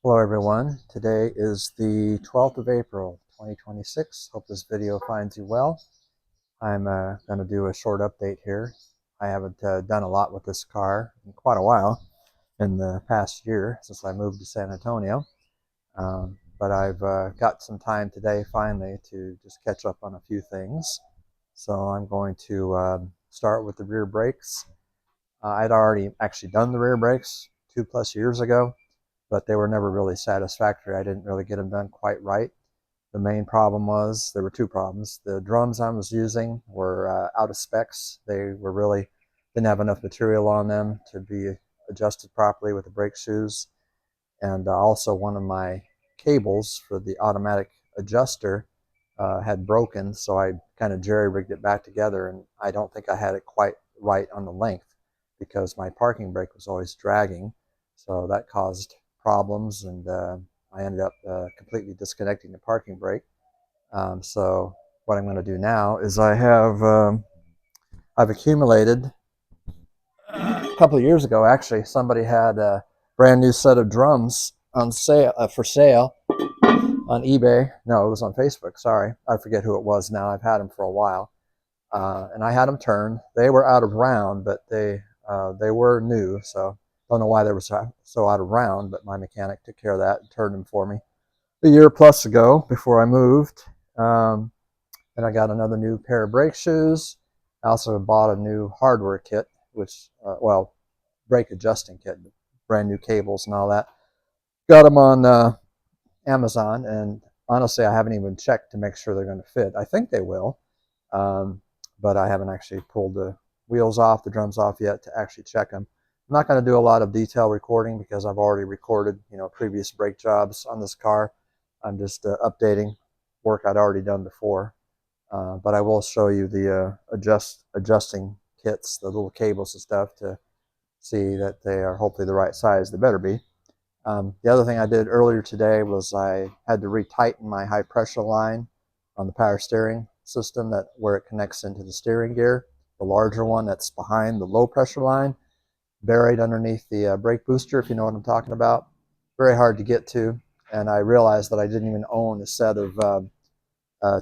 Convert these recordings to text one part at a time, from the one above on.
Hello everyone, today is the 12th of April 2026. Hope this video finds you well. I'm going to do a short update here. I haven't done a lot with this car in quite a while in the past year since I moved to San Antonio. But I've got some time today finally to just catch up on a few things. So I'm going to start with the rear brakes. I'd already actually done the rear brakes 2+ years ago, but they were never really satisfactory. I didn't really get them done quite right. The main problem was, there were two problems. The drums I was using were out of specs. They were really, didn't have enough material on them to be adjusted properly with the brake shoes. And also one of my cables for the automatic adjuster had broken, so I kind of jerry-rigged it back together, and I don't think I had it quite right on the length because my parking brake was always dragging. So that caused problems, and I ended up completely disconnecting the parking brake. So what I'm going to do now is I've accumulated, a couple of years ago actually, somebody had a brand new set of drums on sale for sale on eBay. No, it was on Facebook. Sorry, I forget who it was now. I've had them for a while, and I had them turned. They were out of round, but they were new, so don't know why they were so out of round, but my mechanic took care of that and turned them for me a year plus ago before I moved. And I got another new pair of brake shoes. I also bought a new hardware kit, which, well, brake adjusting kit, brand new cables and all that. Got them on Amazon, and honestly, I haven't even checked to make sure they're going to fit. I think they will, but I haven't actually pulled the wheels off, the drums off yet to actually check them. I'm not going to do a lot of detail recording because I've already recorded, previous brake jobs on this car. I'm just updating work I'd already done before. But I will show you the adjusting kits, the little cables and stuff, to see that they are hopefully the right size. They better be. The other thing I did earlier today was I had to retighten my high pressure line on the power steering system, that where it connects into the steering gear, the larger one that's behind the low pressure line, buried underneath the brake booster, if you know what I'm talking about. Very hard to get to, and I realized that I didn't even own a set of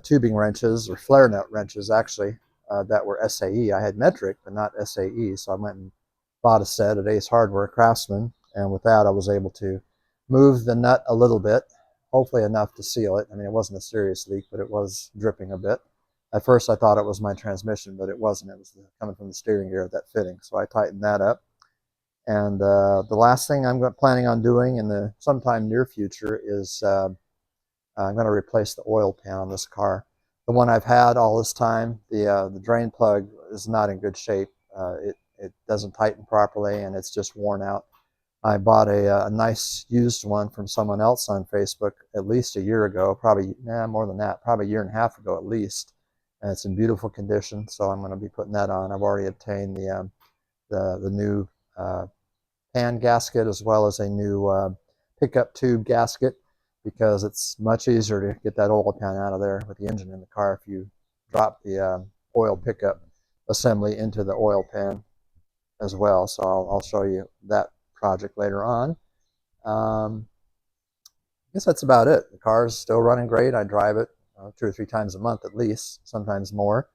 tubing wrenches, or flare nut wrenches actually, that were SAE. I had metric but not SAE, so I went and bought a set at Ace Hardware Craftsman, and with that I was able to move the nut a little bit, hopefully enough to seal it. I mean, it wasn't a serious leak, but it was dripping a bit. At first I thought it was my transmission, but it wasn't. It was coming from the steering gear, that fitting, so I tightened that up. And the last thing I'm planning on doing in the sometime near future is I'm going to replace the oil pan on this car. The one I've had all this time, the drain plug is not in good shape. It doesn't tighten properly, and it's just worn out. I bought a nice used one from someone else on Facebook at least a year ago, probably more than that, probably a year and a half ago at least. And it's in beautiful condition, so I'm going to be putting that on. I've already obtained the new pan gasket, as well as a new pickup tube gasket, because it's much easier to get that oil pan out of there with the engine in the car if you drop the oil pickup assembly into the oil pan as well. So I'll show you that project later on. I guess that's about it. The car is still running great. I drive it 2 or 3 times a month at least, sometimes more.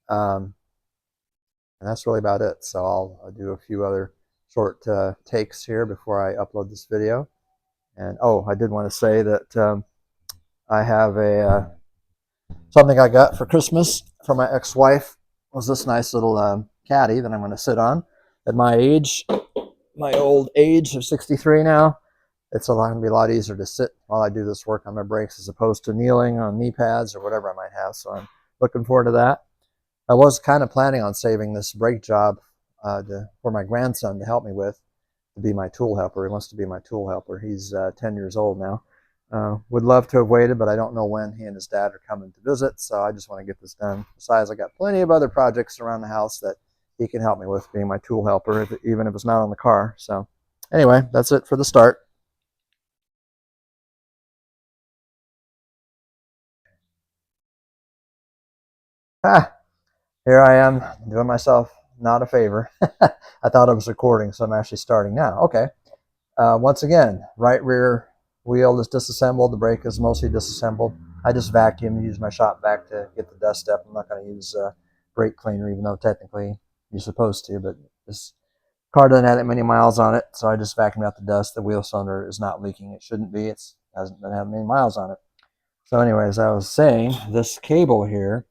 And that's really about it. So I'll do a few other short takes here before I upload this video. And oh, I did want to say that I have something I got for Christmas from my ex-wife. Was this nice little caddy that I'm going to sit on. At my age, my old age of 63 now, it's going to be a lot easier to sit while I do this work on my brakes, as opposed to kneeling on knee pads or whatever I might have. So I'm looking forward to that. I was kind of planning on saving this brake job for my grandson to help me with, to be my tool helper. He wants to be my tool helper. He's 10 years old now. Would love to have waited, but I don't know when he and his dad are coming to visit, so I just want to get this done. Besides, I got plenty of other projects around the house that he can help me with, being my tool helper, even if it's not on the car. So anyway, that's it for the start. Here I am doing myself not a favor. I thought I was recording, so I'm actually starting now. Okay. Once again, right rear wheel is disassembled. The brake is mostly disassembled. I just vacuum and use my shop vac to get the dust up. I'm not going to use brake cleaner, even though technically you're supposed to, but this car doesn't have that many miles on it, so I just vacuumed out the dust. The wheel cylinder is not leaking. It shouldn't be. It hasn't been having many miles on it. So anyways, I was saying, this cable here,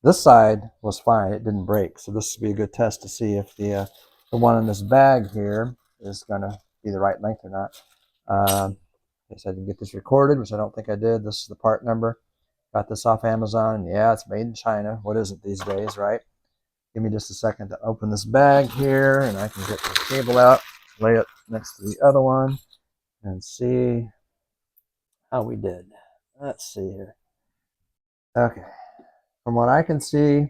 this side was fine. It didn't break. So this would be a good test to see if the one in this bag here is going to be the right length or not. I said I didn't get this recorded, which I don't think I did. This is the part number. Got this off Amazon. Yeah, it's made in China. What is it these days, right? Give me just a second to open this bag here, and I can get the cable out, lay it next to the other one, and see how we did. Let's see here. Okay. From what I can see,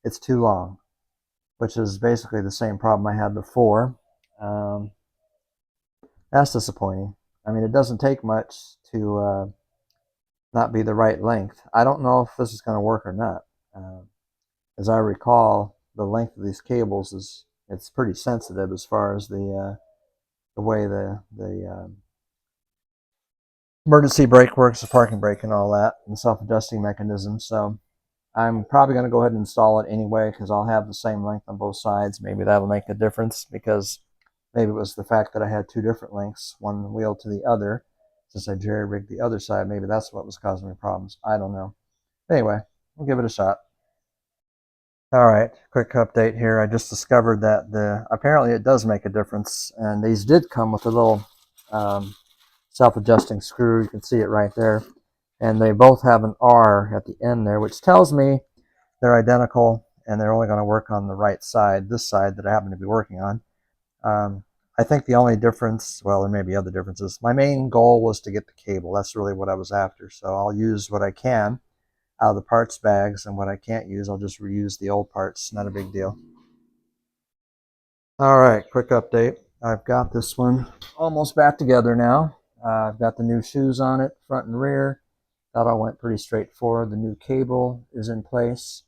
it's too long, which is basically the same problem I had before. That's disappointing. I mean, it doesn't take much to not be the right length. I don't know if this is going to work or not. As I recall, the length of these cables it's pretty sensitive as far as the way the emergency brake works, the parking brake and all that, and self-adjusting mechanism. So I'm probably going to go ahead and install it anyway because I'll have the same length on both sides. Maybe that'll make a difference because maybe it was the fact that I had two different lengths, one wheel to the other. Since I jerry-rigged the other side, maybe that's what was causing me problems. I don't know. Anyway, we'll give it a shot. All right, quick update here. I just discovered that apparently it does make a difference, and these did come with a little self-adjusting screw. You can see it right there, and they both have an R at the end there, which tells me they're identical, and they're only going to work on the right side, this side that I happen to be working on. I think the only difference, well, there may be other differences. My main goal was to get the cable. That's really what I was after. So I'll use what I can out of the parts bags, and what I can't use, I'll just reuse the old parts. Not a big deal. All right, quick update. I've got this one almost back together now. I've got the new shoes on it, front and rear. That all went pretty straightforward. The new cable is in place.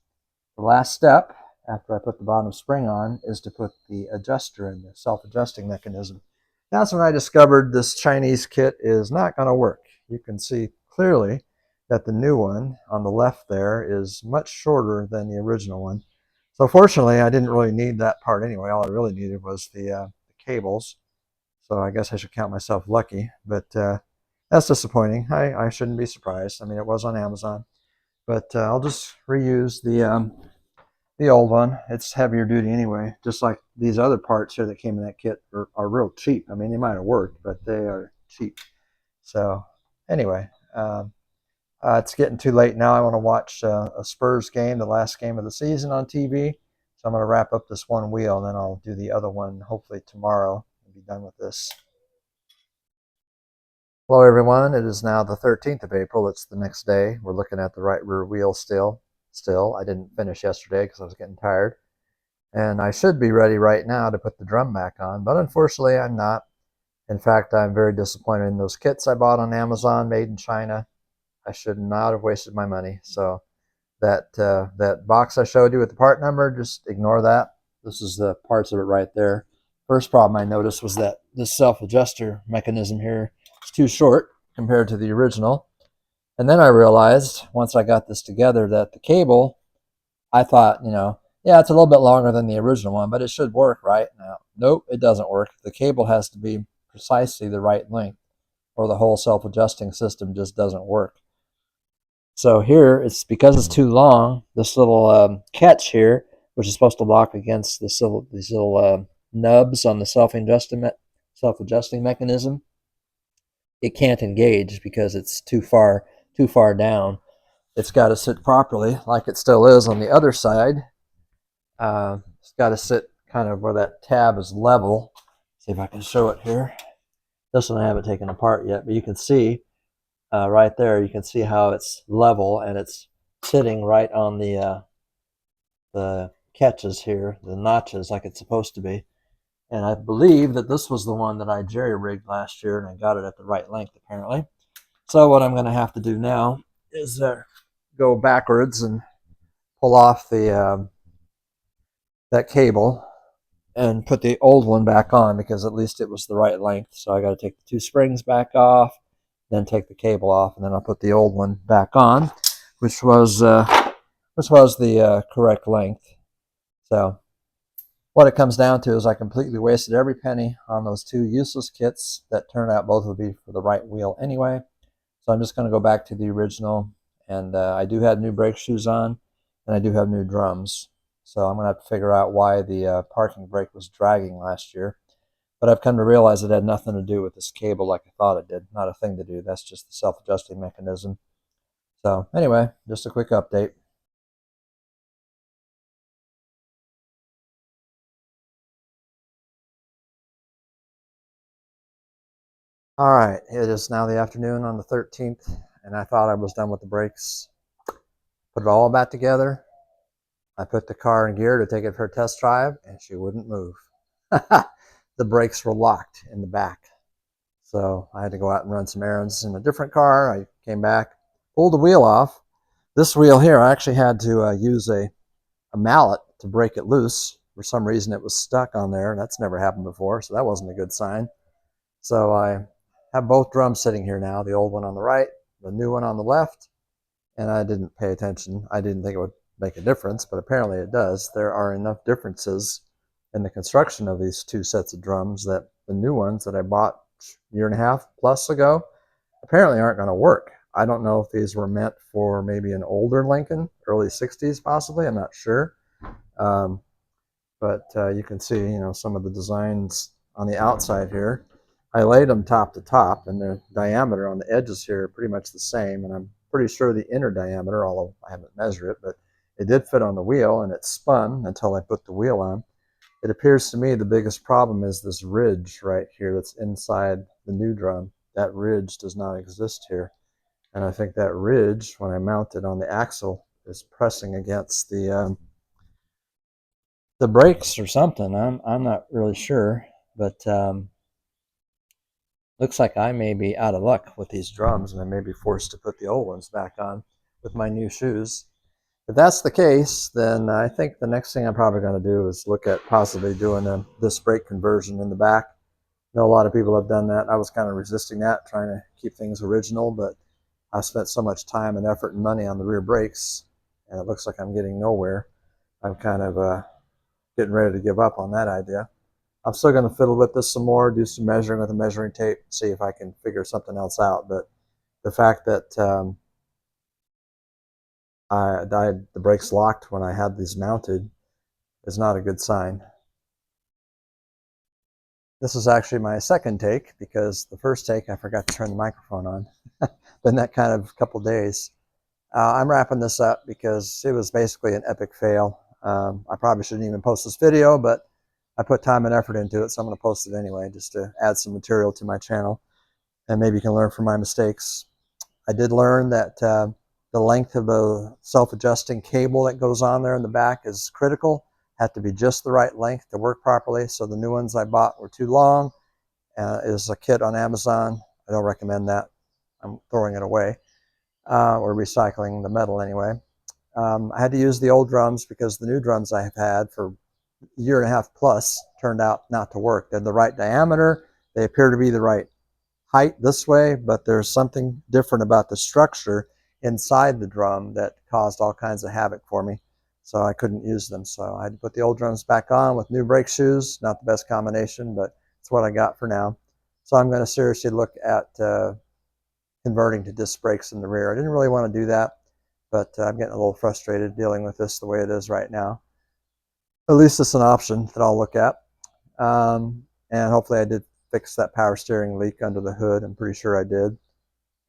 The last step, after I put the bottom spring on, is to put the adjuster in, the self-adjusting mechanism. That's when I discovered this Chinese kit is not going to work. You can see clearly that the new one on the left there is much shorter than the original one. So fortunately, I didn't really need that part anyway. All I really needed was the cables. So I guess I should count myself lucky, but that's disappointing. I shouldn't be surprised. I mean, it was on Amazon, but I'll just reuse the old one. It's heavier duty anyway, just like these other parts here that came in that kit are real cheap. I mean, they might have worked, but they are cheap. So anyway, it's getting too late now. I want to watch a Spurs game, the last game of the season on TV. So I'm going to wrap up this one wheel, and then I'll do the other one hopefully tomorrow and be done with this. Hello everyone, it is now the 13th of April. It's the next day. We're looking at the right rear wheel still. I didn't finish yesterday because I was getting tired. And I should be ready right now to put the drum back on, but unfortunately I'm not. In fact, I'm very disappointed in those kits I bought on Amazon, made in China. I should not have wasted my money. So that box I showed you with the part number, just ignore that. This is the parts of it right there. First problem I noticed was that this self-adjuster mechanism here is too short compared to the original. And then I realized, once I got this together, that the cable, I thought, yeah, it's a little bit longer than the original one, but it should work, right? Now, nope, it doesn't work. The cable has to be precisely the right length, or the whole self-adjusting system just doesn't work. So here, it's because it's too long, this little catch here, which is supposed to lock against these little nubs on the self-adjusting mechanism, it can't engage because it's too far down. It's got to sit properly, like it still is on the other side. It's got to sit kind of where that tab is level. See if I can show it here. This one I haven't taken apart yet, but you can see right there, you can see how it's level, and it's sitting right on the catches here, the notches, like it's supposed to be. And I believe that this was the one that I jerry-rigged last year, and I got it at the right length, apparently. So what I'm going to have to do now is go backwards and pull off that cable and put the old one back on, because at least it was the right length. So I got to take the two springs back off, then take the cable off, and then I'll put the old one back on, which was the correct length. So what it comes down to is I completely wasted every penny on those two useless kits that turned out both would be for the right wheel anyway. So I'm just going to go back to the original, and I do have new brake shoes on, and I do have new drums. So I'm going to have to figure out why the parking brake was dragging last year. But I've come to realize it had nothing to do with this cable like I thought it did. Not a thing to do. That's just the self-adjusting mechanism. So anyway, just a quick update. All right, it is now the afternoon on the 13th, and I thought I was done with the brakes. Put it all back together. I put the car in gear to take it for a test drive, and she wouldn't move. The brakes were locked in the back. So I had to go out and run some errands in a different car. I came back, pulled the wheel off. This wheel here, I actually had to use a mallet to break it loose. For some reason, it was stuck on there. That's never happened before, so that wasn't a good sign. So I have both drums sitting here now, the old one on the right, the new one on the left, and I didn't pay attention. I didn't think it would make a difference, but apparently it does. There are enough differences in the construction of these two sets of drums that the new ones that I bought a year and a half plus ago apparently aren't going to work. I don't know if these were meant for maybe an older Lincoln, early 60s possibly, I'm not sure. But you can see, some of the designs on the outside here. I laid them top to top, and the diameter on the edges here are pretty much the same, and I'm pretty sure the inner diameter, although I haven't measured it, but it did fit on the wheel, and it spun until I put the wheel on. It appears to me the biggest problem is this ridge right here that's inside the new drum. That ridge does not exist here. And I think that ridge, when I mount it on the axle, is pressing against the brakes or something. I'm not really sure, but looks like I may be out of luck with these drums, and I may be forced to put the old ones back on with my new shoes. If that's the case, then I think the next thing I'm probably going to do is look at possibly doing a disc brake conversion in the back. I know a lot of people have done that. I was kind of resisting that, trying to keep things original, but I spent so much time and effort and money on the rear brakes, and it looks like I'm getting nowhere. I'm kind of getting ready to give up on that idea. I'm still going to fiddle with this some more, do some measuring with a measuring tape, see if I can figure something else out. But the fact that the brakes locked when I had these mounted is not a good sign. This is actually my second take, because the first take I forgot to turn the microphone on. Been that kind of couple days. I'm wrapping this up because it was basically an epic fail. I probably shouldn't even post this video, but I put time and effort into it, so I'm going to post it anyway, just to add some material to my channel, and maybe you can learn from my mistakes. I did learn that the length of the self-adjusting cable that goes on there in the back is critical. Had to be just the right length to work properly. So the new ones I bought were too long. Is a kit on Amazon. I don't recommend that. I'm throwing it away, or recycling the metal anyway. I had to use the old drums because the new drums I have had for a year and a half plus turned out not to work. They're the right diameter. They appear to be the right height this way, but there's something different about the structure inside the drum that caused all kinds of havoc for me. So I couldn't use them. So I had to put the old drums back on with new brake shoes. Not the best combination, but it's what I got for now. So I'm going to seriously look at converting to disc brakes in the rear. I didn't really want to do that, but I'm getting a little frustrated dealing with this the way it is right now. At least it's an option that I'll look at. And hopefully I did fix that power steering leak under the hood. I'm pretty sure I did.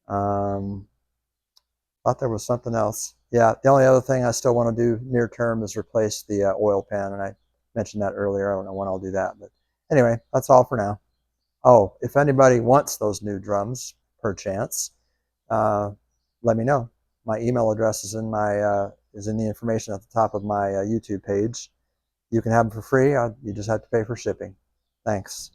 Thought there was something else. Yeah, the only other thing I still want to do near term is replace the oil pan, and I mentioned that earlier. I don't know when I'll do that, but anyway, that's all for now. Oh, if anybody wants those new drums, perchance, let me know. My email address is in the information at the top of my YouTube page. You can have them for free. You just have to pay for shipping. Thanks.